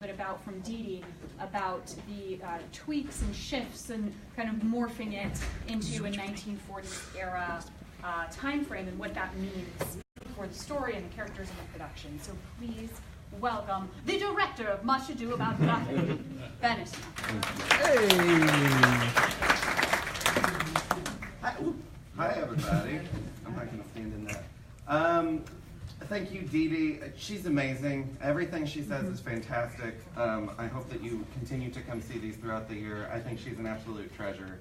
bit about from Dee Dee about the tweaks and shifts and kind of morphing it into a 1940s era time frame and what that means for the story and the characters and the production. So please welcome the director of Much Ado About Nothing, Ben Isner. Hey! Hi everybody. I'm not going to stand in that. Thank you, Dee Dee. She's amazing. Everything she says is fantastic. I hope that you continue to come see these throughout the year. I think she's an absolute treasure.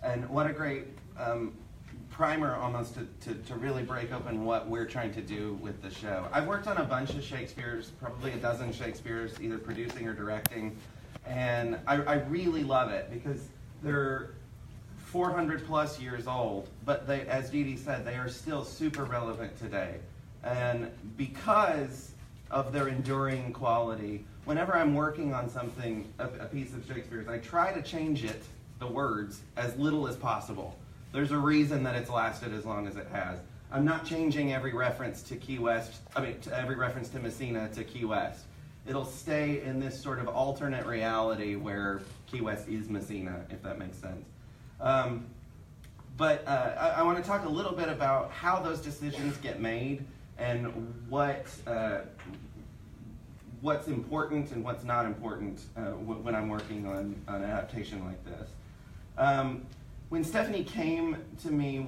And what a great primer almost to really break open what we're trying to do with the show. I've worked on a bunch of Shakespeare's, probably a dozen Shakespeare's, either producing or directing. And I really love it because they're 400 plus years old, but they, as Dee Dee said, they are still super relevant today. And because of their enduring quality, whenever I'm working on something, a piece of Shakespeare's, I try to change it, the words, as little as possible. There's a reason that it's lasted as long as it has. I'm not changing every reference to Key West, every reference to Messina to Key West. It'll stay in this sort of alternate reality where Key West is Messina, if that makes sense. But I want to talk a little bit about how those decisions get made and what's important and what's not important when I'm working on an adaptation like this. When Stephanie came to me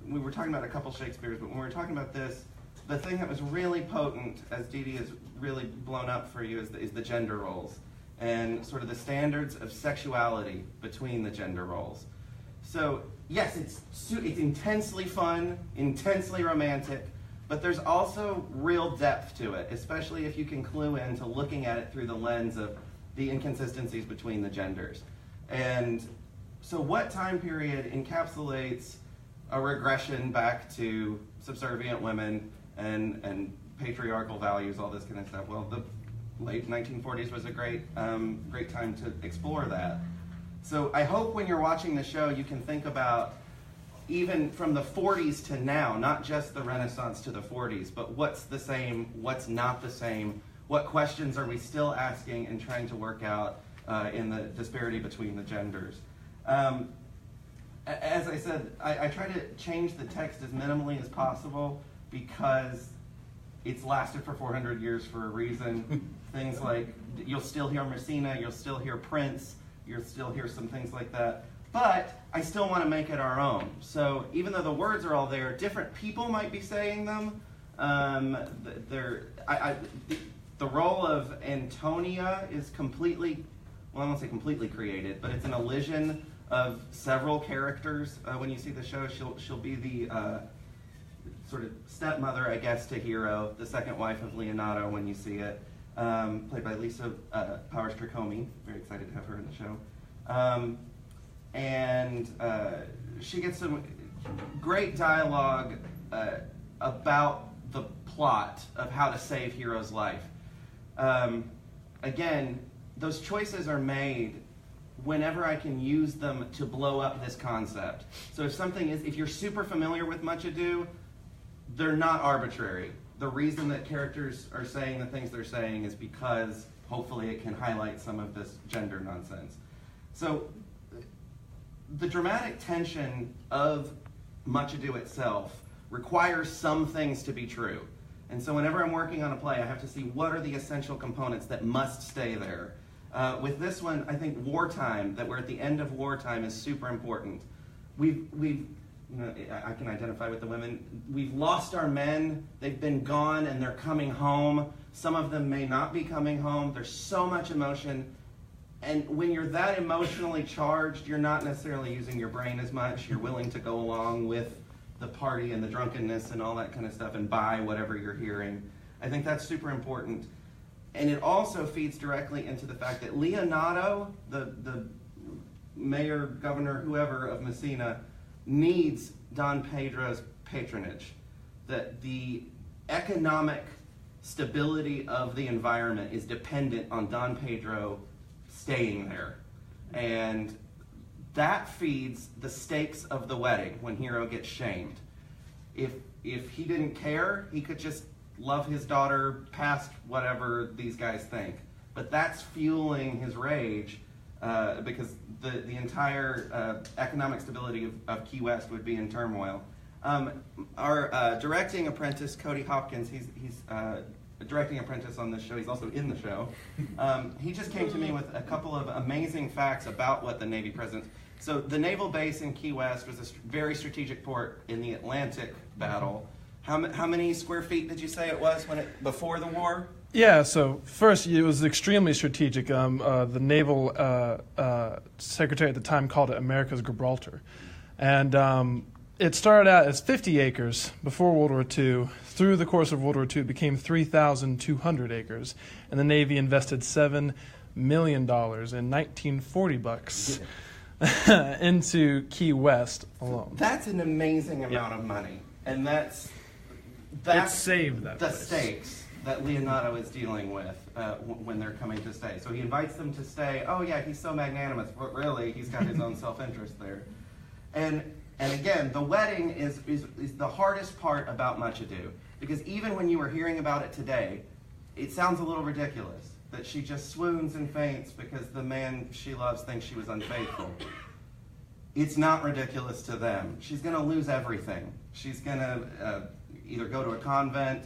we were talking about a couple Shakespeare's, but when we were talking about this, the thing that was really potent, as Dee Dee has really blown up for you, is the gender roles and sort of the standards of sexuality between the gender roles. So yes, it's intensely fun, intensely romantic, but there's also real depth to it, especially if you can clue into looking at it through the lens of the inconsistencies between the genders. And so what time period encapsulates a regression back to subservient women and patriarchal values, all this kind of stuff? Well, the late 1940s was a great time to explore that. So I hope when you're watching the show you can think about even from the 40s to now, not just the Renaissance to the 40s, but what's the same, what's not the same, what questions are we still asking and trying to work out in the disparity between the genders. As I said, I try to change the text as minimally as possible because it's lasted for 400 years for a reason. Things like, you'll still hear Messina, you'll still hear Prince, you'll still hear some things like that. But I still want to make it our own. So even though the words are all there, different people might be saying them. The role of Antonia is completely, well, I won't say completely created, but it's an elision of several characters. When you see the show, she'll be the sort of stepmother, I guess, to Hero, the second wife of Leonato when you see it, played by Lisa Powers-Tricomi. Very excited to have her in the show. And she gets some great dialogue about the plot of how to save Hero's life. Again, those choices are made whenever I can use them to blow up this concept. So if you're super familiar with Much Ado, they're not arbitrary. The reason that characters are saying the things they're saying is because hopefully it can highlight some of this gender nonsense. So the dramatic tension of Much Ado itself requires some things to be true. And so whenever I'm working on a play, I have to see what are the essential components that must stay there. With this one, I think wartime, that we're at the end of wartime, is super important. I can identify with the women. We've lost our men. They've been gone and they're coming home. Some of them may not be coming home. There's so much emotion. And when you're that emotionally charged, you're not necessarily using your brain as much. You're willing to go along with the party and the drunkenness and all that kind of stuff and buy whatever you're hearing. I think that's super important. And it also feeds directly into the fact that Leonato, the mayor, governor, whoever of Messina, needs Don Pedro's patronage. That the economic stability of the environment is dependent on Don Pedro staying there. And that feeds the stakes of the wedding when Hero gets shamed. If he didn't care, he could just love his daughter past whatever these guys think. but that's fueling his rage because the entire economic stability of Key West would be in turmoil. Our directing apprentice, Cody Hopkins, he's a directing apprentice on this show. He's also in the show. He just came to me with a couple of amazing facts about what the Navy presence. So the naval base in Key West was a very strategic port in the Atlantic battle. How many square feet did you say it was before the war? Yeah, so first, it was extremely strategic. The naval secretary at the time called it America's Gibraltar. And it started out as 50 acres before World War II. Through the course of World War II, it became 3,200 acres. And the Navy invested $7 million in 1940 bucks into Key West alone. That's an amazing amount of money. And that's it saved that the place. stakes that Leonardo is dealing with when they're coming to stay. So he invites them to stay. Oh yeah, he's so magnanimous, but really he's got his own self-interest there. And again, the wedding is the hardest part about Much Ado, because even when you were hearing about it today, it sounds a little ridiculous that she just swoons and faints because the man she loves thinks she was unfaithful. It's not ridiculous to them. She's going to lose everything. She's going to either go to a convent.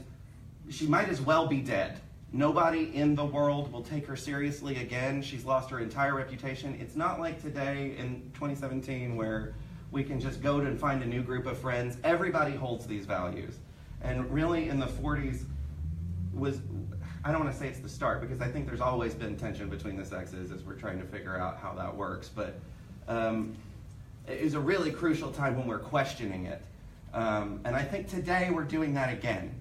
She might as well be dead. Nobody in the world will take her seriously again. She's lost her entire reputation. It's not like today in 2017 where we can just go to and find a new group of friends. Everybody holds these values. And really in the 40s was, I don't want to say it's the start because I think there's always been tension between the sexes as we're trying to figure out how that works. But it was a really crucial time when we're questioning it. And I think today we're doing that again,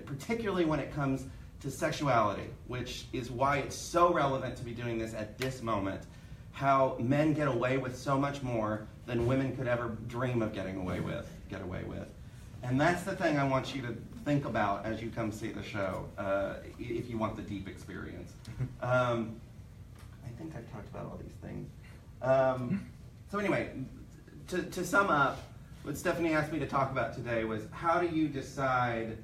particularly when it comes to sexuality, which is why it's so relevant to be doing this at this moment. How men get away with so much more than women could ever dream of get away with. And that's the thing I want you to think about as you come see the show, if you want the deep experience. I think I've talked about all these things. So anyway, to sum up, what Stephanie asked me to talk about today was how do you decide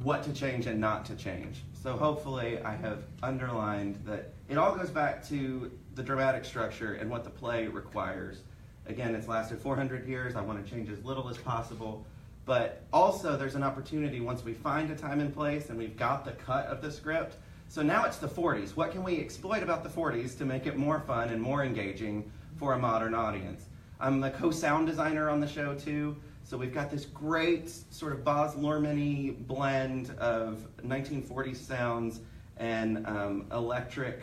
what to change and not to change? So hopefully I have underlined that it all goes back to the dramatic structure and what the play requires. Again, it's lasted 400 years. I want to change as little as possible. But also there's an opportunity once we find a time and place and we've got the cut of the script. So now it's the 40s. What can we exploit about the 40s to make it more fun and more engaging for a modern audience? I'm the co-sound designer on the show too. So we've got this great sort of Baz Luhrmann-y blend of 1940s sounds and electric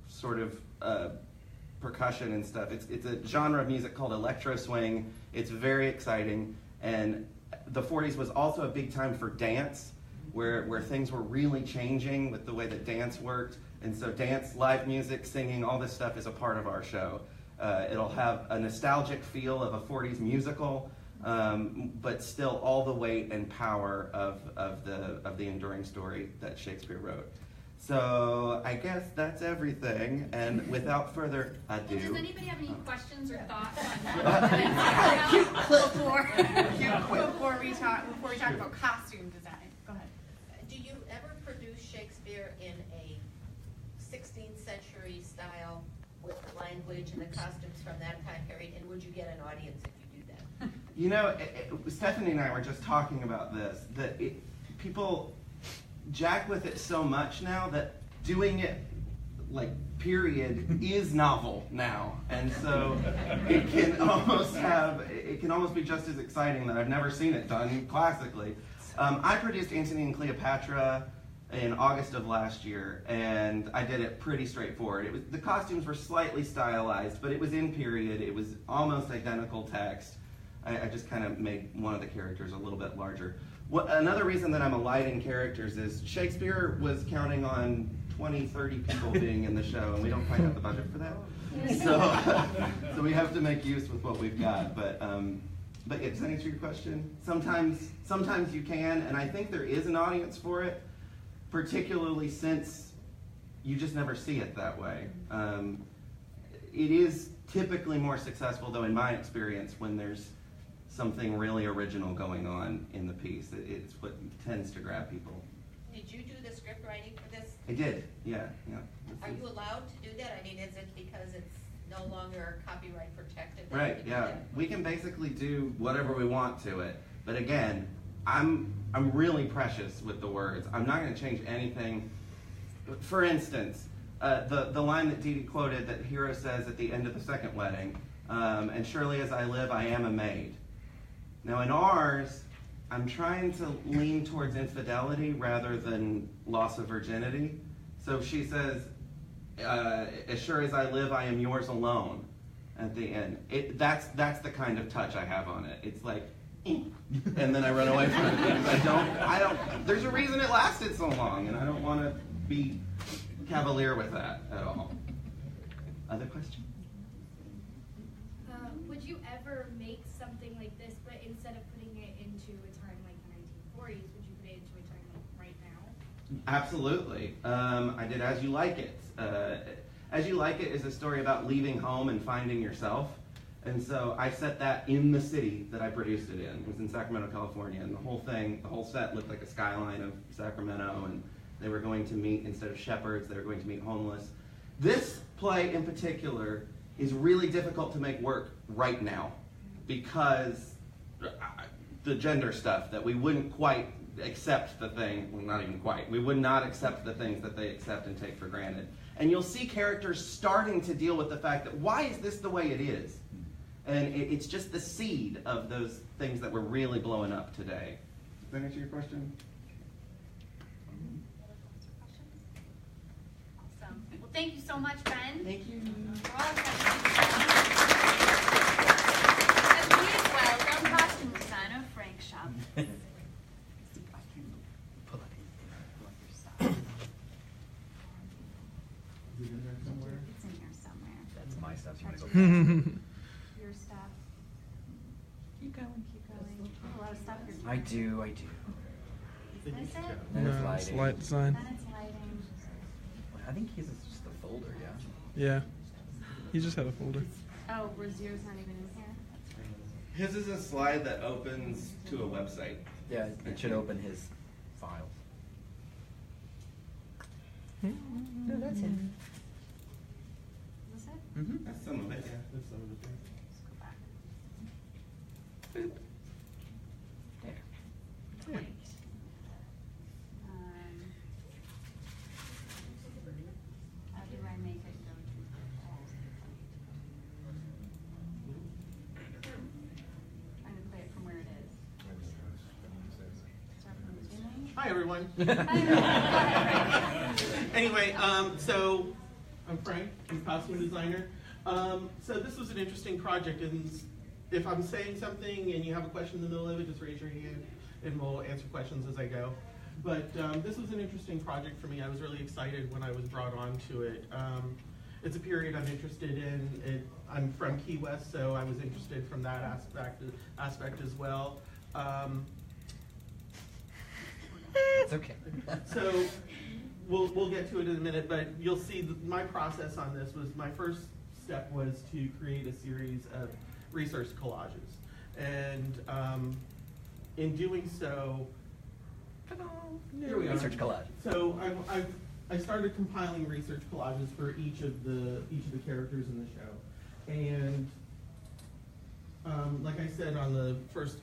sort of percussion and stuff. It's a genre of music called electro swing. It's very exciting. And the 40s was also a big time for dance, where things were really changing with the way that dance worked. And so dance, live music, singing, all this stuff is a part of our show. It'll have a nostalgic feel of a 40s musical, but still all the weight and power of the enduring story that Shakespeare wrote. So I guess that's everything, and without further ado... Does anybody have any questions or thoughts before we talk about costume design? Go ahead. Do you ever produce Shakespeare in a 16th century style with the language and the costumes from that time period, and would you get an audience if you do that? You know, Stephanie and I were just talking about this, that people jack with it so much now that doing it, like, period, is novel now. And so it can almost be just as exciting that I've never seen it done classically. I produced Antony and Cleopatra in August of last year, and I did it pretty straightforward. The costumes were slightly stylized, but it was in period. It was almost identical text. I just kind of made one of the characters a little bit larger. Another reason that I'm alighting characters is Shakespeare was counting on 20, 30 people being in the show, and we don't quite have the budget for that. So we have to make use with what we've got. But yeah, does that answer your question? Sometimes you can, and I think there is an audience for it, particularly since you just never see it that way. It is typically more successful, though, in my experience, when there's something really original going on in the piece. It's what tends to grab people. Did you do the script writing for this I did, yeah. Are you allowed to do that? I mean, is it because it's no longer copyright protected? that Right, you can do yeah. that? We can basically do whatever we want to it. But again, I'm really precious with the words. I'm not going to change anything. For instance, the line that Dee Dee quoted that Hero says at the end of the second wedding, and surely as I live, I am a maid. Now in ours, I'm trying to lean towards infidelity rather than loss of virginity. So she says, as sure as I live, I am yours alone at the end. That's the kind of touch I have on it. It's like, and then I run away from it because I don't, there's a reason it lasted so long, and I don't want to be cavalier with that at all. Other questions? Would you ever make something like this, but instead of putting it into a time like the 1940s, would you put it into a time like right now? Absolutely. I did As You Like It. As You Like It is a story about leaving home and finding yourself. And so I set that in the city that I produced it in. It was in Sacramento, California. And the whole set looked like a skyline of Sacramento. And they were going to meet, instead of shepherds, they were going to meet homeless. This play in particular is really difficult to make work right now because the gender stuff, that we wouldn't quite accept the thing, well, not even quite, we would not accept the things that they accept and take for granted. And you'll see characters starting to deal with the fact that, why is this the way it is? And it's just the seed of those things that we're really blowing up today. Does that answer your question? Awesome. Well, thank you so much, Ben. Thank you. We're all excited. And please welcome costume designer Frank Schaub. It's in here somewhere. That's my stuff. So you want to go Your stuff. Keep going. A lot of stuff. I do. Is this it? Then it's No, lighting. it's light design. Then it's lighting. I think his is just a folder, yeah. Yeah. He just had a folder. Oh, Rosier's not even in here? His is a slide that opens to a website. Yeah, it should open his files. No, that's it. Is this it? Mm-hmm. That's some of it, yeah. That's some of it. Let's go back. There. Great. How do I make it go to all? I'm gonna play it from where it is. Start from the beginning. Hi, everyone. Hi. Anyway, so I'm Frank, I'm a costume designer. So this was an interesting project, and if I'm saying something and you have a question in the middle of it, just raise your hand and we'll answer questions as I go. But this was an interesting project for me. I was really excited when I was brought on to it. It's a period I'm interested in. I'm from Key West, so I was interested from that aspect as well. It's okay. So we'll get to it in a minute, but you'll see my process on this was, my first step was to create a series of research collages. And in doing so, here we are. Research collage. So I started compiling research collages for each of the characters in the show. And like I said on the first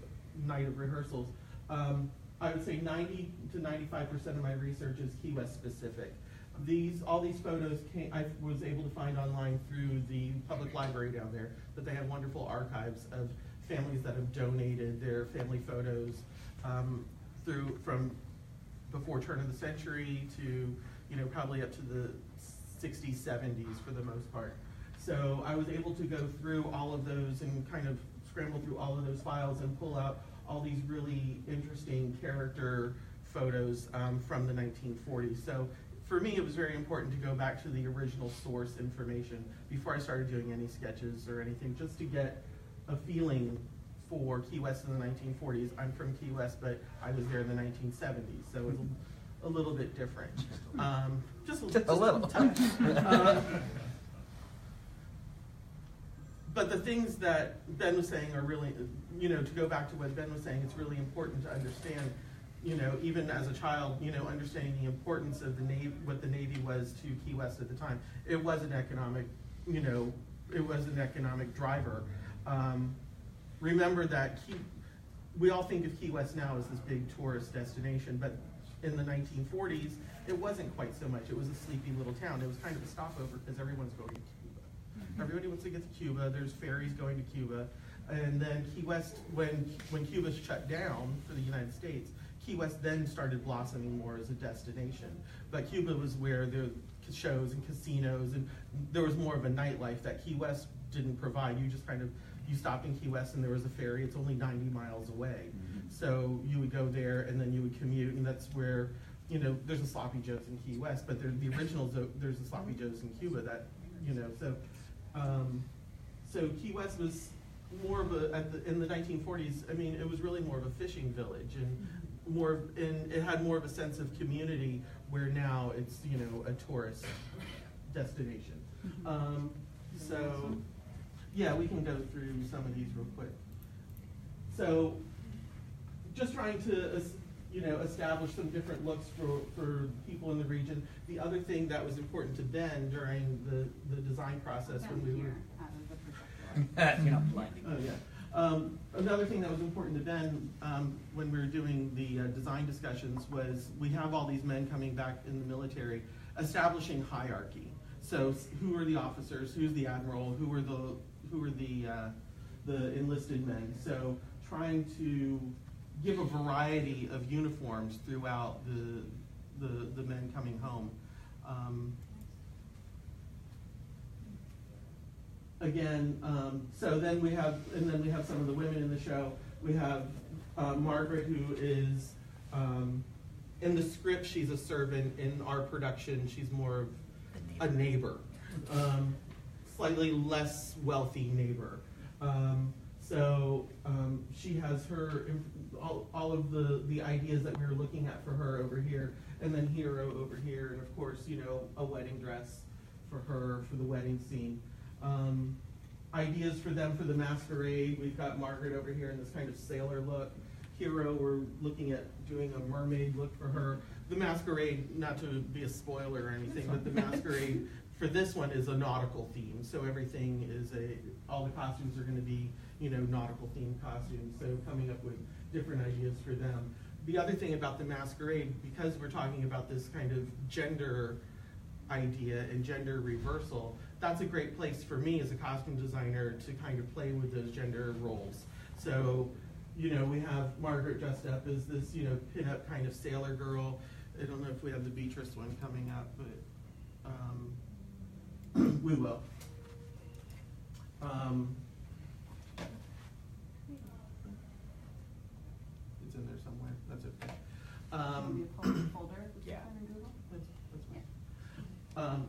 night of rehearsals, I would say 90 to 95% of my research is Key West specific. All these photos I was able to find online through the public library down there, that they have wonderful archives of families that have donated their family photos from before turn of the century to, probably up to the 60s, 70s for the most part. So I was able to go through all of those and kind of scramble through all of those files and pull out all these really interesting character photos from the 1940s. So for me, it was very important to go back to the original source information before I started doing any sketches or anything, just to get a feeling for Key West in the 1940s. I'm from Key West, but I was there in the 1970s, so it's a little bit different. Just a little. touch. But the things that Ben was saying are really, to go back to what Ben was saying, it's really important to understand you know, even as a child, you know, understanding the importance of the Navy, what the Navy was to Key West at the time. It was an economic, you know, it was an economic driver. Remember that we all think of Key West now as this big tourist destination, but in the 1940s, it wasn't quite so much. It was a sleepy little town. It was kind of a stopover because everyone's going to Cuba. Everybody wants to get to Cuba. There's ferries going to Cuba. And then Key West, when Cuba shut down for the United States, Key West then started blossoming more as a destination. But Cuba was where the shows and casinos, and there was more of a nightlife that Key West didn't provide. You just kind of, you stopped in Key West and there was a ferry. It's only 90 miles away. So you would go there and then you would commute, and that's where, you know, there's a Sloppy Joe's in Key West, but the originals, there's a Sloppy Joe's in Cuba that, you know, so Key West was more of in the 1940s, I mean, it was really more of a fishing village, and it had more of a sense of community, where now it's, you know, a tourist destination. So, yeah, we can go through some of these real quick. So, just trying to, you know, establish some different looks for people in the region. The other thing that was important to Ben during the design process when we were... You're not blinding. Oh, yeah. Another thing that was important to Ben when we were doing the design discussions was we have all these men coming back in the military, establishing hierarchy. So who are the officers? Who's the admiral? Who are the enlisted men? So trying to give a variety of uniforms throughout the men coming home. So then we have some of the women in the show. We have Margaret, who is, in the script, she's a servant. In our production, she's more of a neighbor, slightly less wealthy neighbor. She has all of the ideas that we were looking at for her over here, and then Hero over here, and of course, you know, a wedding dress for her for the wedding scene. Ideas for them for the masquerade. We've got Margaret over here in this kind of sailor look. Hero, we're looking at doing a mermaid look for her. The masquerade, not to be a spoiler or anything, but the masquerade for this one is a nautical theme. So everything is all the costumes are going to be, you know, nautical themed costumes. So coming up with different ideas for them. The other thing about the masquerade, because we're talking about this kind of gender idea and gender reversal, that's a great place for me as a costume designer to kind of play with those gender roles. So, you know, we have Margaret dressed up as this, you know, pin-up kind of sailor girl. I don't know if we have the Beatrice one coming up, but we will. It's in there somewhere. That's okay. Folder? Yeah. That's fine.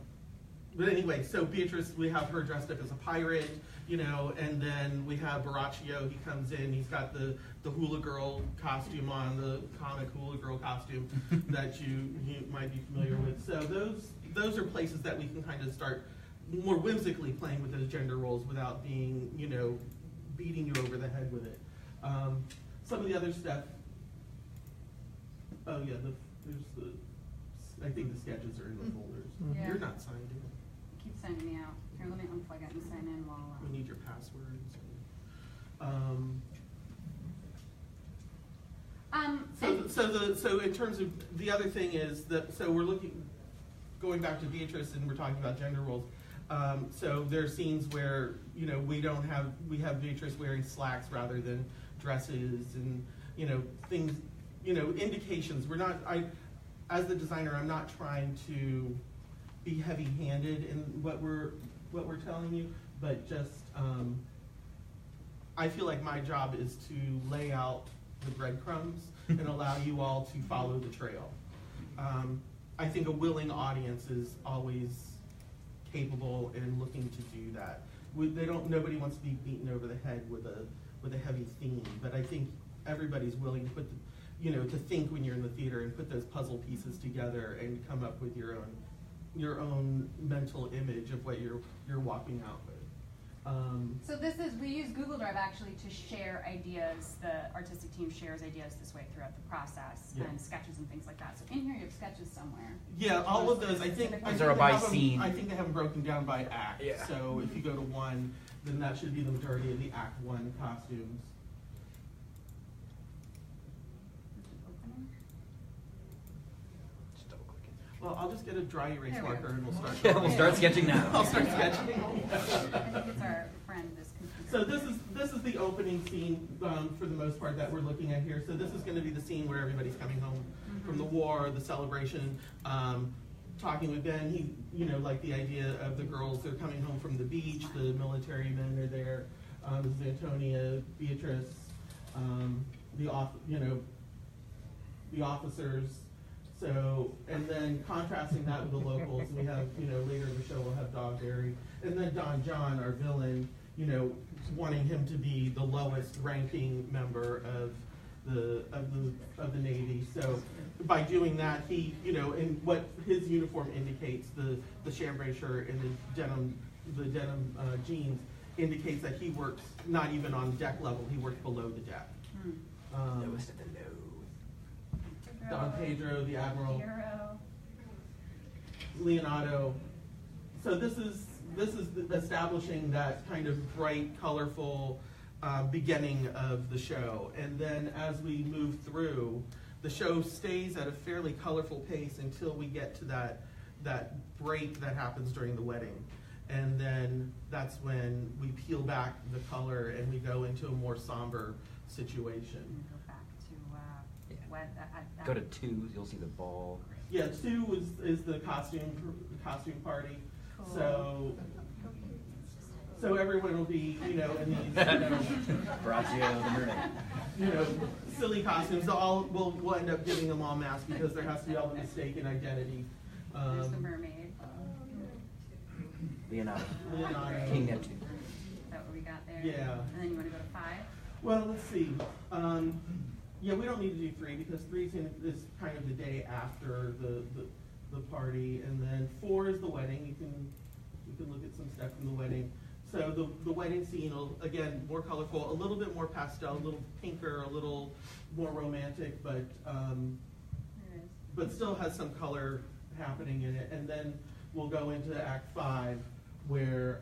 But anyway, so Beatrice, we have her dressed up as a pirate, you know, and then we have Baraccio. He comes in, he's got the hula girl costume on, the comic hula girl costume that you might be familiar with. So those are places that we can kind of start more whimsically playing with those gender roles without being, you know, beating you over the head with it. Some of the other stuff, oh yeah, I think the sketches are in the folders. Yeah. You're not signed in. Keep signing me out. Here, let me unplug it and sign in while. We need your passwords. So in terms of the other thing is that, so we're going back to Beatrice, and we're talking about gender roles. So there are scenes where, you know, we have Beatrice wearing slacks rather than dresses, and, you know, things, you know, indications. As the designer, I'm not trying to be heavy-handed in what we're telling you, but just I feel like my job is to lay out the breadcrumbs and allow you all to follow the trail. I think a willing audience is always capable and looking to do that. Nobody wants to be beaten over the head with a heavy theme, but I think everybody's willing to to think when you're in the theater and put those puzzle pieces together and come up with your own mental image of what you're walking out with. So this is, we use Google Drive actually to share ideas. The artistic team shares ideas this way throughout the process, Yeah. and sketches and things like that. So in here you have sketches somewhere. Yeah, all of those, I think Is there a by they have 'em- scene? I think they have them broken down by act. Yeah. So if you go to 1, then that should be the majority of the Act 1 costumes. Well, I'll just get a dry erase There we go. marker and we'll start. Yeah, we'll start sketching now. I'll start sketching. I think it's our friend, this computer. So this is the opening scene for the most part that we're looking at here. So this is going to be the scene where everybody's coming home from the war, the celebration. Talking with Ben, he like the idea of the girls. They're coming home from the beach. The military men are there. This is Antonia, Beatrice, the officers. So, and then contrasting that with the locals, we have, later in the show we'll have Dogberry. And then Don John, our villain, wanting him to be the lowest ranking member of the Navy. So by doing that, he, in what his uniform indicates, the chambray shirt and the denim jeans, indicates that he works not even on deck level, he works below the deck. Lowest of the low. Don Pedro, the Admiral, Hero. Leonardo. So this is establishing that kind of bright, colorful beginning of the show. And then as we move through, the show stays at a fairly colorful pace until we get to that break that happens during the wedding. And then that's when we peel back the color and we go into a more somber situation. And go back to Go to 2, you'll see the ball. Yeah, 2 is the costume party. Cool. So everyone will be, in these, Horatio, the mermaid. silly costumes. We'll end up giving them all masks because there has to be all the mistaken identity. There's the mermaid. Leonardo. Leonardo. King Neptune. Is that what we got there? Yeah. And then you want to go to 5? Well, let's see. Yeah, we don't need to do 3 because 3 is kind of the day after the party, and then 4 is the wedding. You can look at some stuff from the wedding. So the wedding scene will, again, more colorful, a little bit more pastel, a little pinker, a little more romantic, but still has some color happening in it. And then we'll go into Act 5, where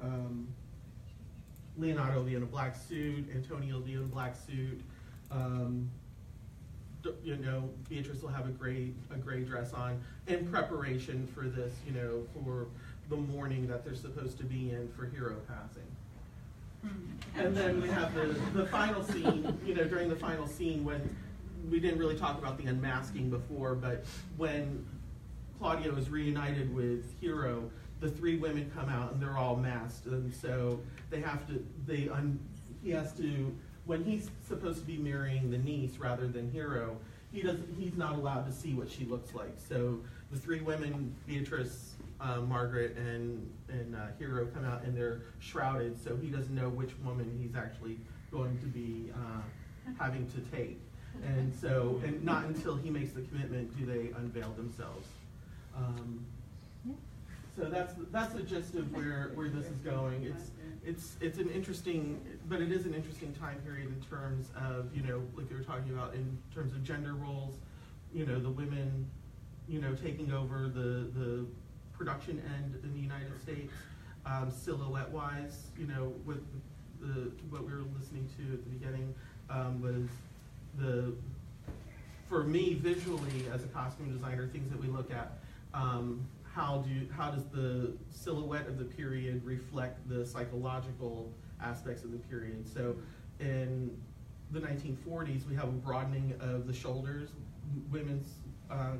Leonardo will be in a black suit, Antonia will be in a black suit. Beatrice will have a gray dress on in preparation for this, for the morning that they're supposed to be in for hero passing. And then we have the final scene, during the final scene when we didn't really talk about the unmasking before, but when Claudio is reunited with Hero, the 3 women come out and they're all masked, and so he has to, when he's supposed to be marrying the niece rather than Hero, he's not allowed to see what she looks like. So the 3 women, Beatrice, Margaret, and Hero, come out and they're shrouded, so he doesn't know which woman he's actually going to be having to take. And so, and not until he makes the commitment do they unveil themselves. So that's the gist of where this is going. It's an interesting, but it is an interesting time period in terms of, like they were talking about in terms of gender roles, the women, taking over the production end in the United States, silhouette-wise, with what we were listening to at the beginning, was for me, visually, as a costume designer, things that we look at, how does the silhouette of the period reflect the psychological aspects of the period? So in the 1940s, we have a broadening of the shoulders. Women's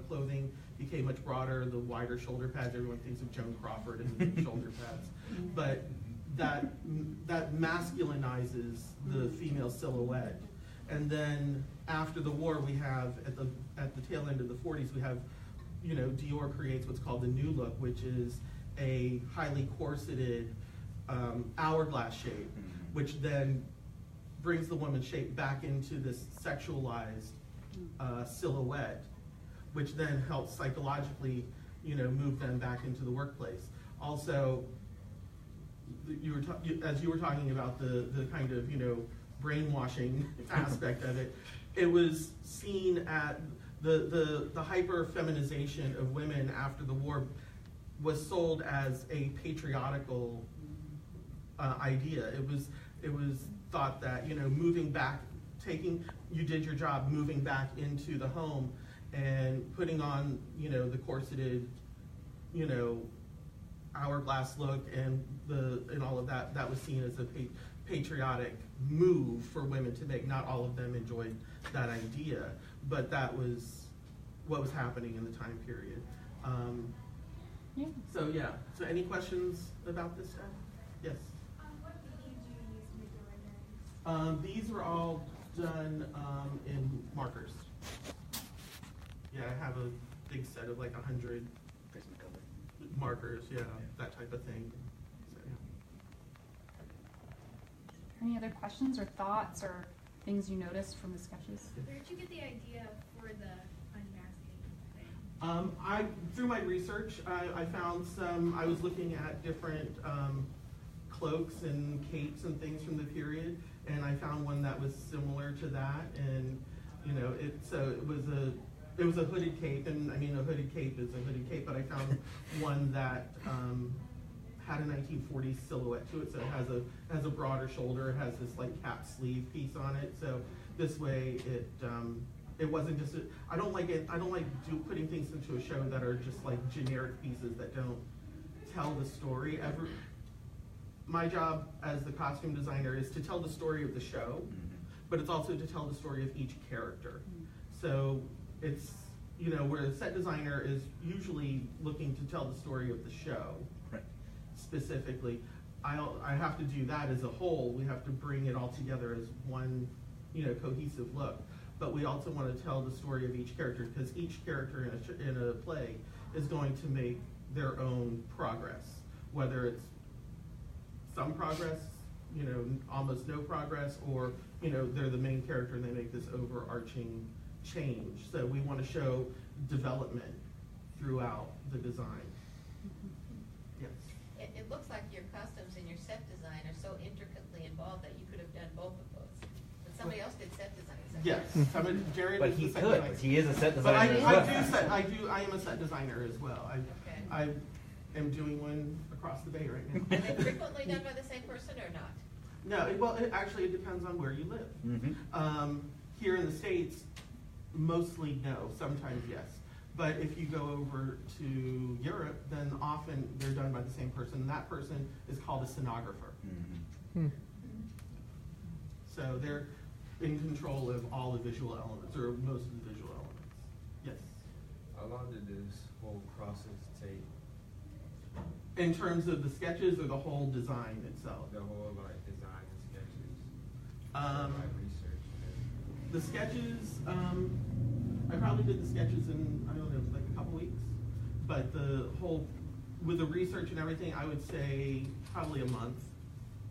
clothing became much broader, the wider shoulder pads. Everyone thinks of Joan Crawford and the shoulder pads. But that masculinizes the female silhouette. And then after the war, we have, at the tail end of the 40s, we have, Dior creates what's called the New Look, which is a highly corseted hourglass shape, which then brings the woman's shape back into this sexualized silhouette, which then helps psychologically, move them back into the workplace. Also, as you were talking about the kind of, brainwashing aspect of it, it was seen at the hyper feminization of women after the war was sold as a patriotical idea. It was thought that, moving back, you did your job moving back into the home and putting on, the corseted, hourglass look and all of that was seen as a patriotic move for women to make. Not all of them enjoyed that idea, but that was what was happening in the time period. Yeah. So any questions about this stuff? Yes. What medium do you use to make the renderings? These were all done in markers. Yeah, I have a big set of like 100 markers, that type of thing. So, Any other questions or thoughts or things you noticed from the sketches? Where did you get the idea for the unmasking thing? Through my research, I found I was looking at different cloaks and capes and things from the period, and I found one that was similar to that, and it was a hooded cape, and I mean a hooded cape is a hooded cape, but I found one that had a 1940s silhouette to it, so it has a broader shoulder, it has this like cap sleeve piece on it, so this way it wasn't just I don't like putting things into a show that are just like generic pieces that don't tell the story. My job as the costume designer is to tell the story of the show, but it's also to tell the story of each character. So it's, where a set designer is usually looking to tell the story of the show, Right. specifically. I have to do that as a whole. We have to bring it all together as one, cohesive look. But we also want to tell the story of each character, because each character in a play is going to make their own progress, whether it's some progress, almost no progress, or they're the main character and they make this overarching change. So we want to show development throughout the design. Yes. It looks like your costumes and your set design are so intricately involved that you could have done both of those. But somebody else did set design. Is that Yes. right? Jared But is he the set could, designer. he is a set But designer as well. I am a set designer as well. Okay. I am doing one across the bay right now. Are they frequently done by the same person or not? No, it depends on where you live. Mhm. Here in the States, mostly no, sometimes yes. But if you go over to Europe, then often they're done by the same person. That person is called a scenographer. Mhm. So they're in control of all the visual elements, or most of the visual elements. Yes. How long did this whole process take? In terms of the sketches or the whole design itself? The whole design and sketches, Um, my research. The sketches, I probably did the sketches in, I don't know, like a couple weeks. But with the research and everything, I would say probably a month.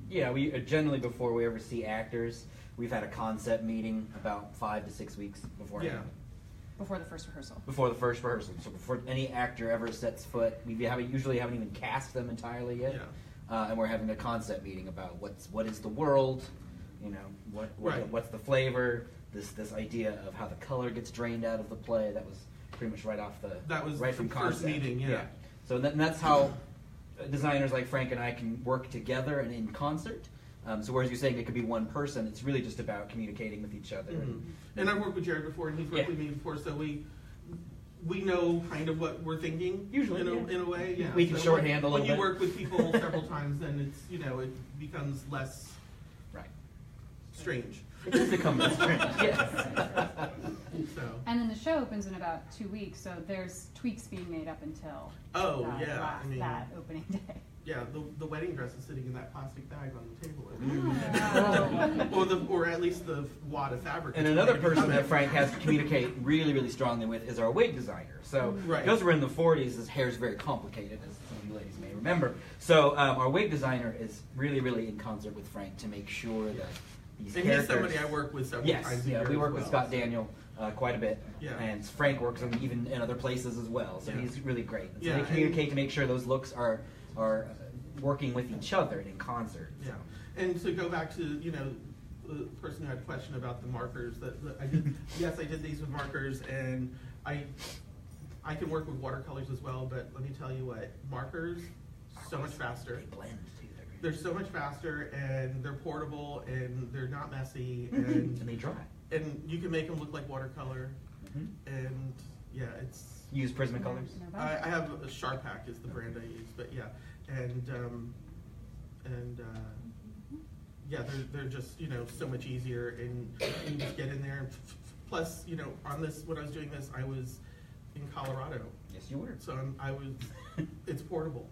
Yeah, we generally, before we ever see actors, we've had a concept meeting about 5 to 6 weeks beforehand. Yeah. Before the first rehearsal. Before the first rehearsal. So before any actor ever sets foot, we usually haven't even cast them entirely yet. Yeah. And we're having a concept meeting about what is the world, Right. what's the flavor, this idea of how the color gets drained out of the play. That was pretty much right off the That was right the from first concept. meeting, yeah. So that's how designers like Frank and I can work together and in concert. So whereas you're saying it could be one person, it's really just about communicating with each other. Mhm. And I've worked with Jared before, and he's worked Yeah. with me before, so we know kind of what we're thinking. Usually, in yeah. a way, yeah. We can So shorthand a when little you bit. work with people several times, then it's it becomes less Right. strange. It does become strange. Yes. So. And then the show opens in about 2 weeks, so there's tweaks being made up until that opening day. Yeah, the wedding dress is sitting in that plastic bag on the table. Oh. or at least the wad of fabric. And another person that Frank has to communicate really, really strongly with is our wig designer. So Right. because we're in the 40s, his hair is very complicated, as some of you ladies may remember. So our wig designer is really, really in concert with Frank to make sure that these And characters... he's somebody I work with several Yes, times a yeah, year we as work with well. Scott Daniel quite a bit, Yeah. and Frank works on even in other places as well. So Yeah. he's really great. So Yeah, they communicate to make sure those looks are working with each other and in concert. Yeah, and to go back to, you know, the person who had a question about the markers, that I did, yes, I did these with markers, and I can work with watercolors as well, but let me tell you what, markers, so much faster. They blend too. They're so much faster, and they're portable, and they're not messy, And they dry. and you can make them look like watercolor, and yeah, it's. Use Prismacolors. I have a Sharpak is the brand I use, but yeah, and yeah, they're just, you know, so much easier, and you just get in there. Plus, you know, on this, when I was doing this, I was in Colorado, Yes, you were. so it's portable.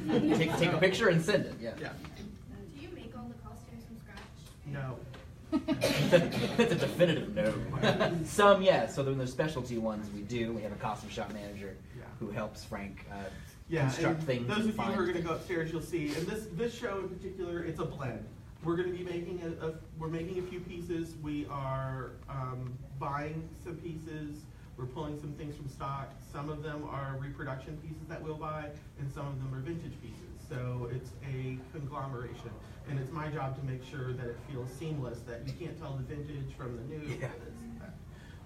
Take a picture and send it. Yeah. Yeah. Do you make all the costumes from scratch? No. That's a definitive no. Some, yes. So then there's specialty ones we do. We have a costume shop manager Yeah. who helps Frank Yeah, construct and things. those and of you find who are going to things. go upstairs, you'll see. And this show in particular, it's a blend. We're going to be making we're making a few pieces. We are buying some pieces. We're pulling some things from stock. Some of them are reproduction pieces that we'll buy, and some of them are vintage pieces. So it's a conglomeration, and it's my job to make sure that it feels seamless, that you can't tell the vintage from the new. Yeah.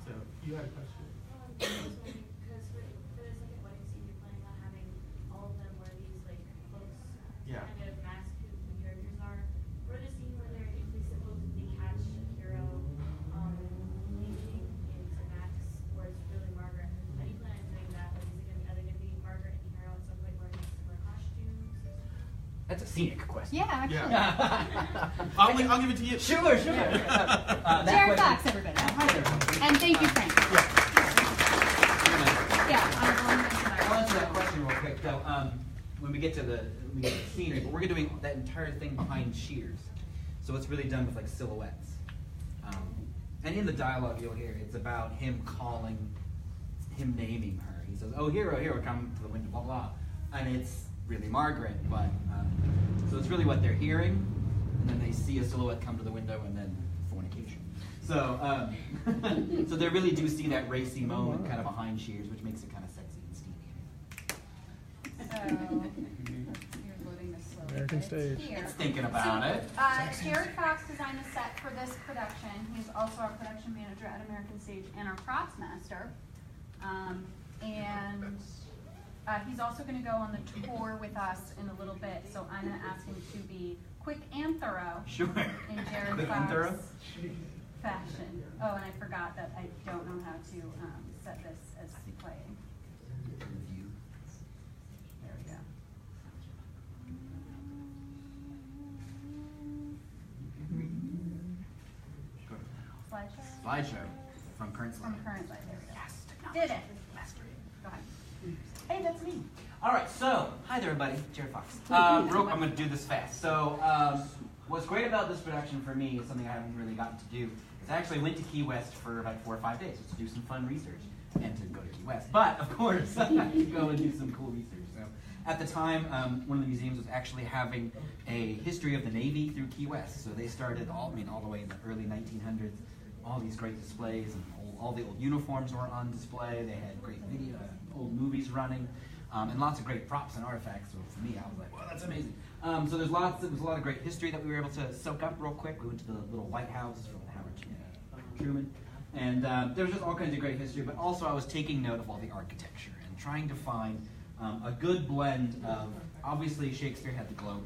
So you had a question? I was wondering, because for the second wedding scene, you're planning on having all of them wear these like close Yeah. kind of mask who the characters are. For the scene where they're if we supposedly catch Hero leaving into Max, where it's really Margaret, how do you plan on doing that? Like, are they gonna be Margaret and Hero at some point wearing similar costumes? That's a scenic question. Yeah, actually. Yeah. I'll give it to you. Sure. That Jared question- Fox, everybody. Hi there. And thank you, Frank. Yeah, I'll answer that question real quick. So, when we get to the scenery, but we're doing that entire thing behind shears, so it's really done with like silhouettes. And in the dialogue you'll hear, it's about him naming her. He says, "Oh, Hero, come to the window, blah blah," and it's really Margaret. But so it's really what they're hearing, and then they see a silhouette come to the window, and then fornication. So, so they really do see that racy moment kind of behind shears, which makes it kind of sexy and steamy. So, you're loading this slowly. American It's stage. here. It's thinking about So, it. Jared Fox designed the set for this production. He's also our production manager at American Stage and our props master. And he's also going to go on the tour with us in a little bit, so I'm going to ask him to be quick and thorough Sure. in Jared Quick and Fox thorough? fashion. Oh, and I forgot that I don't know how to set this as playing. Review. There we go. Slideshow? Slideshow from current slide. From current slide, there we go. Yes, Did it. mastery. Go ahead. Hey, that's me. All right, so hi there, everybody. Jared Fox. I'm going to do this fast. So, what's great about this production for me is something I haven't really gotten to do. Is I actually went to Key West for about 4 or 5 days just to do some fun research and to go to Key West. But of course, I could go and do some cool research. So, at the time, one of the museums was actually having a history of the Navy through Key West. So they started all the way in the early 1900s. All these great displays and all the old uniforms were on display. They had great video, old movies running. And lots of great props and artifacts. So for me, I was like, "Wow, that's amazing!" So there's a lot of great history that we were able to soak up real quick. We went to the little White House from Howard Truman, and there was just all kinds of great history. But also, I was taking note of all the architecture and trying to find a good blend of. Obviously, Shakespeare had the globe,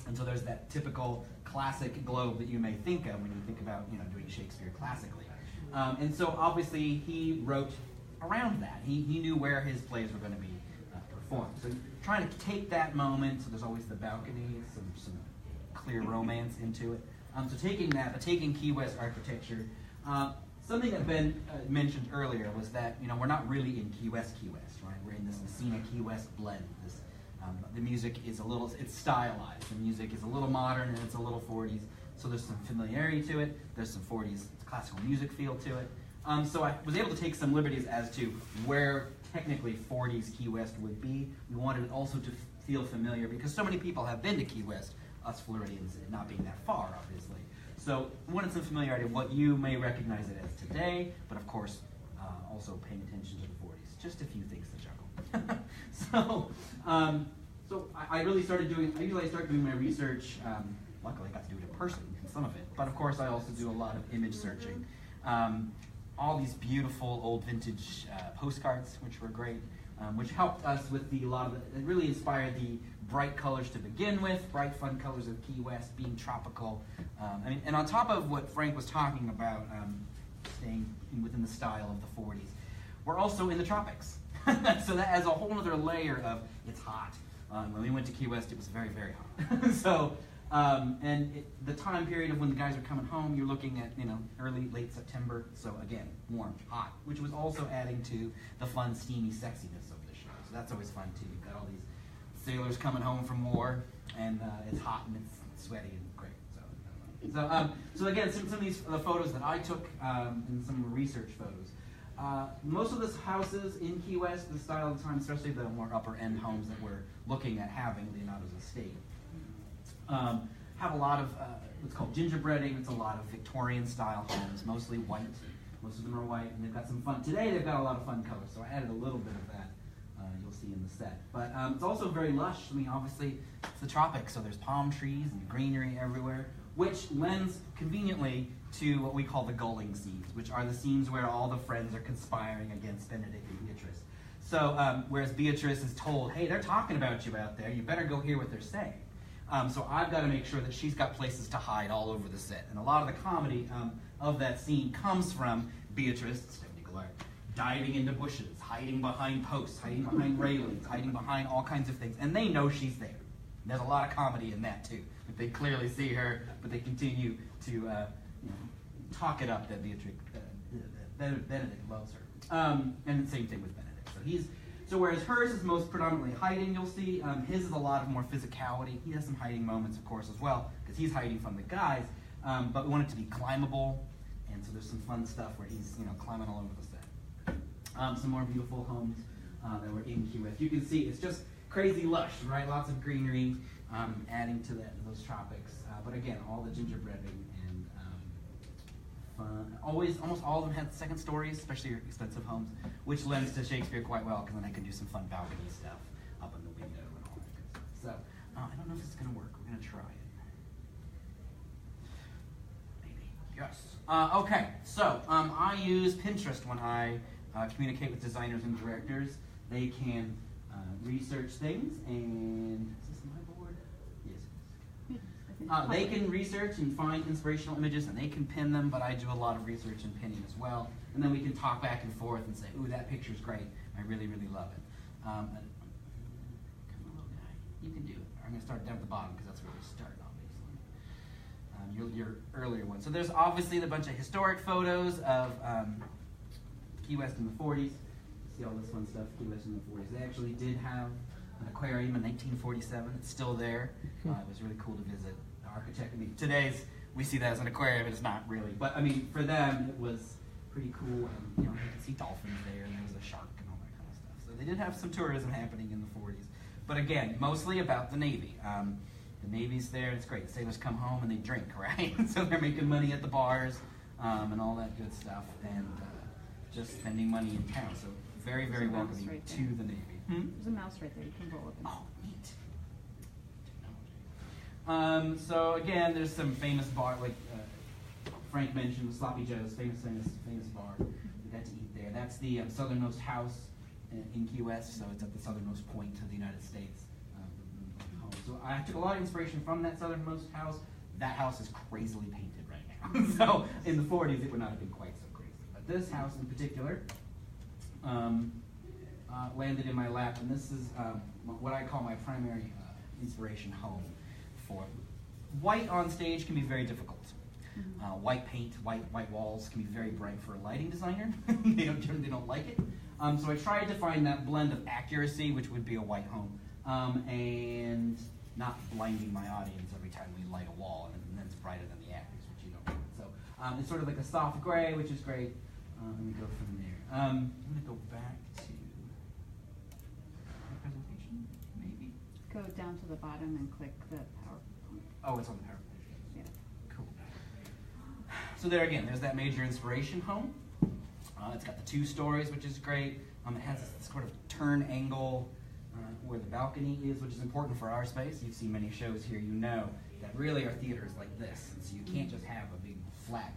and so there's that typical classic globe that you may think of when you think about doing Shakespeare classically. And so obviously, he wrote around that. He knew where his plays were going to be performed. So trying to take that moment, so there's always the balcony, some clear romance into it. So taking that, but taking Key West architecture, something that Ben mentioned earlier was that we're not really in Key West, right? We're in this Messina Key West blend. This, the music is it's stylized. The music is a little modern and it's a little 40s. So there's some familiarity to it. There's some 40s classical music feel to it. So I was able to take some liberties as to where technically 40s Key West would be. We wanted it also to feel familiar because so many people have been to Key West, us Floridians not being that far, obviously. So we wanted some familiarity of what you may recognize it as today, but of course also paying attention to the 40s. Just a few things to juggle. So So I really started doing, I usually start doing my research, luckily I got to do it in person, some of it, but of course I also do a lot of image searching. All these beautiful old vintage postcards, which were great, which helped us with a lot of it really inspired the bright colors to begin with, bright fun colors of Key West being tropical. And on top of what Frank was talking about, staying within the style of the 40s, we're also in the tropics. So that adds a whole other layer of, it's hot. When we went to Key West, it was very, very hot. So, the time period of when the guys are coming home, you're looking at, early, late September. So again, warm, hot, which was also adding to the fun, steamy sexiness of the show. So that's always fun too. You've got all these sailors coming home from war, and it's hot and it's sweaty and great. So again, some of these photos that I took, and some research photos. Most of the houses in Key West, the style of the time, especially the more upper end homes that we're looking at having, Leonardo's estate, have a lot of what's called gingerbreading. It's a lot of Victorian style homes, mostly white. Most of them are white, and they've got some fun. Today they've got a lot of fun colors, so I added a little bit of that. You'll see in the set. But it's also very lush. I mean, obviously, it's the tropics, so there's palm trees and greenery everywhere, which lends conveniently to what we call the gulling scenes, which are the scenes where all the friends are conspiring against Benedict and Beatrice. So, whereas Beatrice is told, hey, they're talking about you out there, you better go hear what they're saying. So I've got to make sure that she's got places to hide all over the set. And a lot of the comedy of that scene comes from Beatrice, Stephanie Goulart, diving into bushes, hiding behind posts, hiding behind railings, hiding behind all kinds of things. And they know she's there. There's a lot of comedy in that, too. They clearly see her, but they continue to talk it up that Benedict loves her. And the same thing with Benedict. So whereas hers is most predominantly hiding, you'll see, his is a lot of more physicality. He has some hiding moments, of course, as well, because he's hiding from the guys. But we want it to be climbable, and so there's some fun stuff where he's climbing all over the set. Some more beautiful homes that were in Key West. You can see it's just crazy lush, right? Lots of greenery, adding to those tropics. But again, all the gingerbreading and fun. Almost all of them had second stories, especially your expensive homes, which lends to Shakespeare quite well, because then I can do some fun balcony stuff up in the window and all that good stuff. So I don't know if this is going to work. We're going to try it. Maybe. Yes. Okay. So I use Pinterest when I communicate with designers and directors. They can research things, and is this my board? Yes. They can research and find inspirational images, and they can pin them, but I do a lot of research and pinning as well. And then we can talk back and forth and say, ooh, that picture's great. I really, really love it. Come on, little guy. You can do it. I'm going to start down at the bottom, because that's where we start, obviously. Your earlier one. So there's obviously a bunch of historic photos of Key West in the 40s. See all this fun stuff, Key West in the 40s. They actually did have an aquarium in 1947. It's still there. It was really cool to visit. The architect, we see that as an aquarium, but it's not really. But I mean, for them, it was pretty cool. And you could see dolphins there, and there was a shark and all that kind of stuff. So they did have some tourism happening in the 40s. But again, mostly about the Navy. The Navy's there, it's great. The sailors come home and they drink, right? So they're making money at the bars and all that good stuff, and just spending money in town. So very, very welcoming to the Navy. There's a mouse right there. You can roll it. Oh, neat. So again, there's some famous bar, like Frank mentioned, Sloppy Joe's, famous bar. We got to eat there. That's the southernmost house in Key West, so it's at the southernmost point of the United States. So I took a lot of inspiration from that southernmost house. That house is crazily painted right now. So in the 40s, it would not have been quite so crazy. But this house in particular landed in my lap, and this is what I call my primary inspiration home for. White on stage can be very difficult. White paint, white walls can be very bright for a lighting designer. they don't like it. So I tried to find that blend of accuracy, which would be a white home, and not blinding my audience every time we light a wall, and then it's brighter than the actors, which you don't want. So it's sort of like a soft gray, which is great. Let me go from there. I'm going to go back to the presentation, maybe? Go down to the bottom and click the PowerPoint. Oh, it's on the PowerPoint. Yeah. Cool. So there again, there's that major inspiration home. It's got the 2 stories, which is great. It has this sort of turn angle where the balcony is, which is important for our space. You've seen many shows here, you know that really our theater is like this, and so you can't just have a big flat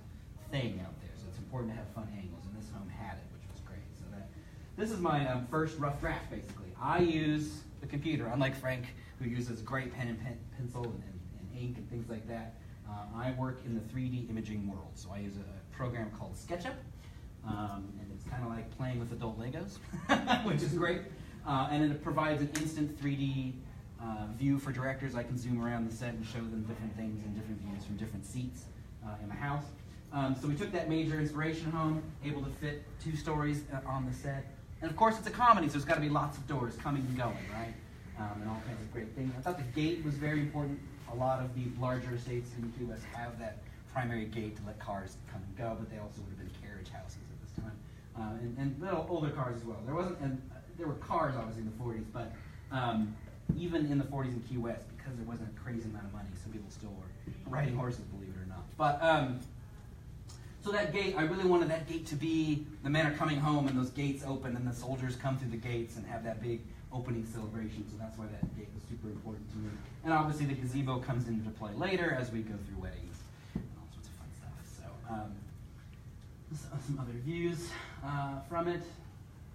thing out there. So it's important to have fun angles, and this home had it, which was great. So this is my first rough draft, basically. I use the computer, unlike Frank, who uses great pen and pencil and ink and things like that. I work in the 3D imaging world, so I use a program called SketchUp, and it's kind of like playing with adult Legos, which is great. And it provides an instant 3D view for directors. I can zoom around the set and show them different things and different views from different seats in the house. So we took that major inspiration home, able to fit 2 stories on the set. And of course it's a comedy, so there's got to be lots of doors coming and going, right? And all kinds of great things. I thought the gate was very important. A lot of the larger estates in Key West have that primary gate to let cars come and go, but they also would have been carriage houses at this time. And little older cars as well. There were cars obviously in the 40s, but even in the 40s in Key West, because there wasn't a crazy amount of money, some people still were riding horses, believe it or not. But so that gate, I really wanted that gate to be the men are coming home and those gates open and the soldiers come through the gates and have that big opening celebration. So that's why that gate was super important to me. And obviously the gazebo comes into play later as we go through weddings and all sorts of fun stuff. So some other views from it.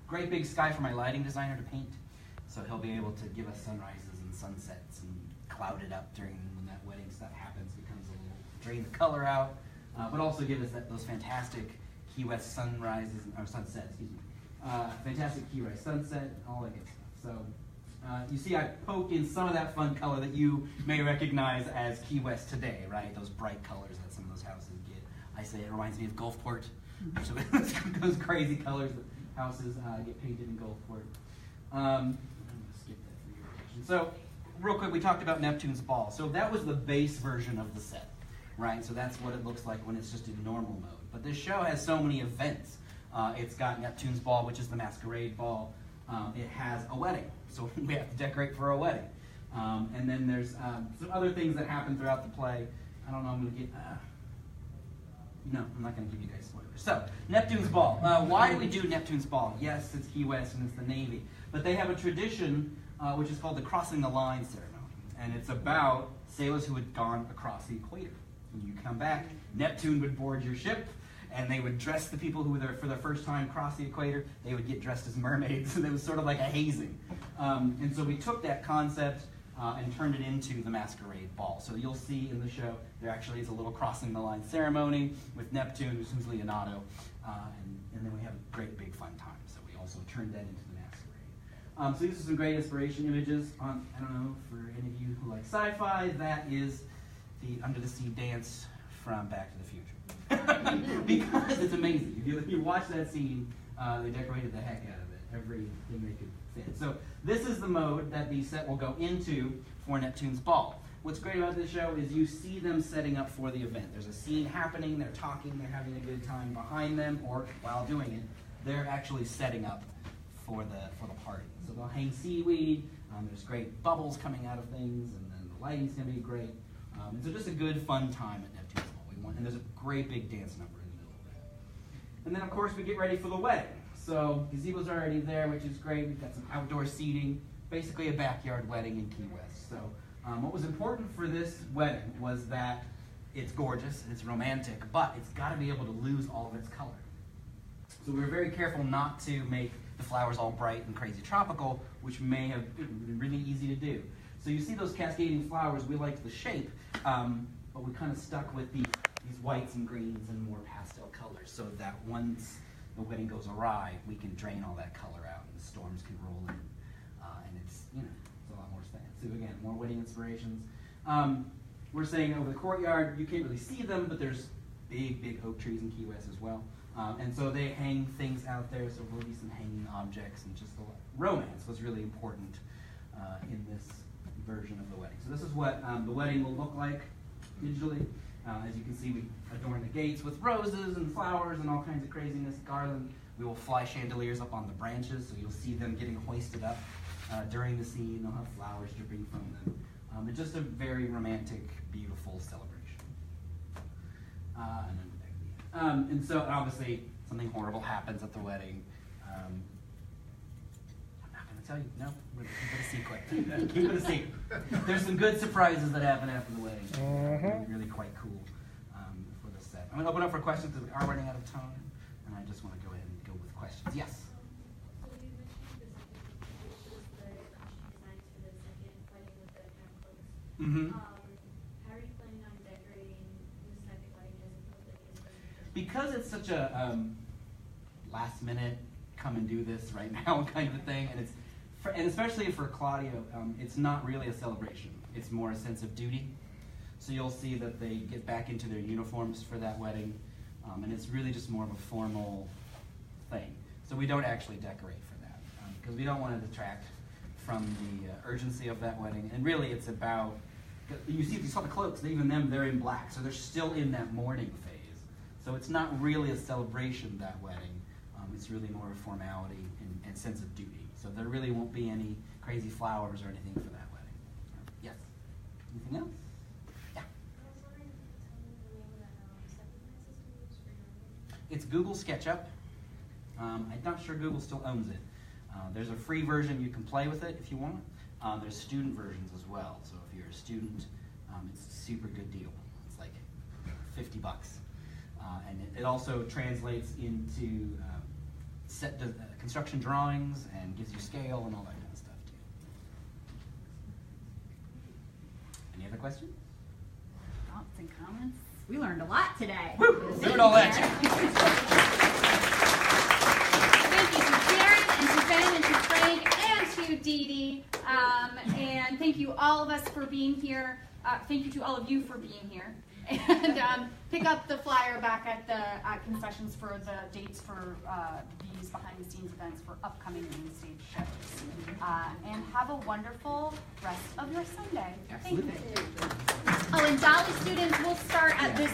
Great big sky for my lighting designer to paint. So he'll be able to give us sunrises and sunsets and cloud it up during when that wedding stuff happens, becomes a little, drain the color out, but also give us those fantastic Key West sunrises, or sunset, excuse me. Fantastic Key West sunset, all that good stuff. So you see I poke in some of that fun color that you may recognize as Key West today, right? Those bright colors that some of those houses get. I say it reminds me of Gulfport. So those crazy colors that houses get painted in Gulfport. I'm going to skip that for your attention. So real quick, we talked about Neptune's Ball. So that was the base version of the set, right? So that's what it looks like when it's just in normal mode. But this show has so many events. It's got Neptune's Ball, which is the masquerade ball. It has a wedding, so we have to decorate for a wedding. And then there's some other things that happen throughout the play. I don't know, I'm going to get... no, I'm not going to give you guys spoilers. So, Neptune's Ball. Why do we do Neptune's Ball? Yes, it's Key West and it's the Navy. But they have a tradition which is called the Crossing the Line ceremony. And it's about sailors who had gone across the equator. When you come back, Neptune would board your ship, and they would dress the people who were there for the first time across the equator. They would get dressed as mermaids, and it was sort of like a hazing. And so we took that concept and turned it into the masquerade ball. So you'll see in the show, there actually is a little crossing the line ceremony with Neptune, who's Leonardo, and then we have a great big fun time. So we also turned that into the masquerade. So these are some great inspiration images. I don't know, for any of you who like sci-fi, that is the under the sea dance from Back to the Future. Because it's amazing. If you watch that scene, they decorated the heck out of it. Everything they could fit. So this is the mode that the set will go into for Neptune's Ball. What's great about this show is you see them setting up for the event. There's a scene happening, they're talking, they're having a good time behind them, or while doing it, they're actually setting up for the party. So they'll hang seaweed, there's great bubbles coming out of things, and then the lighting's going to be great. And so just a good fun time at Neptune's Ball. And there's a great big dance number in the middle of that. And then of course we get ready for the wedding. So gazebo's already there, which is great. We've got some outdoor seating, basically a backyard wedding in Key West. So what was important for this wedding was that it's gorgeous, it's romantic, but it's got to be able to lose all of its color. So we were very careful not to make the flowers all bright and crazy tropical, which may have been really easy to do. So you see those cascading flowers, we liked the shape, but we kind of stuck with these whites and greens and more pastel colors so that once the wedding goes awry, we can drain all that color out and the storms can roll in. And it's, it's a lot more fun. So again, more wedding inspirations. We're saying over the courtyard, you can't really see them, but there's big, big oak trees in Key West as well. And so they hang things out there, so there'll be some hanging objects, and just the romance was really important in this version of the wedding. So this is what the wedding will look like digitally. As you can see, we adorn the gates with roses and flowers and all kinds of craziness, garland. We will fly chandeliers up on the branches, so you'll see them getting hoisted up during the scene. They'll have flowers dripping from them. It's just a very romantic, beautiful celebration. And so obviously something horrible happens at the wedding. I'm not going to tell you. No, we're gonna keep it a secret. Keep it a secret. There's some good surprises that happen after the wedding. Really quite cool for the set. I'm gonna open up for questions because we are running out of time, and I just want to go ahead and go with questions. Yes. So you mentioned the designs for the second wedding with the kind of clothes. Mm-hmm. How are you planning on decorating the second wedding as opposed to the first? Because it's such a last minute, come and do this right now kind of a thing, and especially for Claudia, it's not really a celebration. It's more a sense of duty. So you'll see that they get back into their uniforms for that wedding, and it's really just more of a formal thing. So we don't actually decorate for that because we don't want to detract from the urgency of that wedding. And really, it's about you saw the cloaks. Even them, they're in black, so they're still in that mourning phase. So it's not really a celebration that wedding. It's really more of a formality and sense of duty. So there really won't be any crazy flowers or anything for that wedding. Yes. Anything else? Yeah. I was wondering if you could tell me the name of that second system for your wedding. It's Google SketchUp. I'm not sure Google still owns it. There's a free version you can play with it if you want. There's student versions as well. So if you're a student, it's a super good deal. It's like $50. And it also translates into construction drawings and gives you scale and all that kind of stuff too. Any other questions? Thoughts and comments? We learned a lot today. Woo! Threw it all at you. Thank you to Jared and to Ben and to Craig and to Dee Dee. And thank you all of us for being here. Thank you to all of you for being here. And pick up the flyer back at the concessions for the dates for these behind-the-scenes events for upcoming main stage shows. And have a wonderful rest of your Sunday. Thank you. Oh, and Dolly students, we'll start at this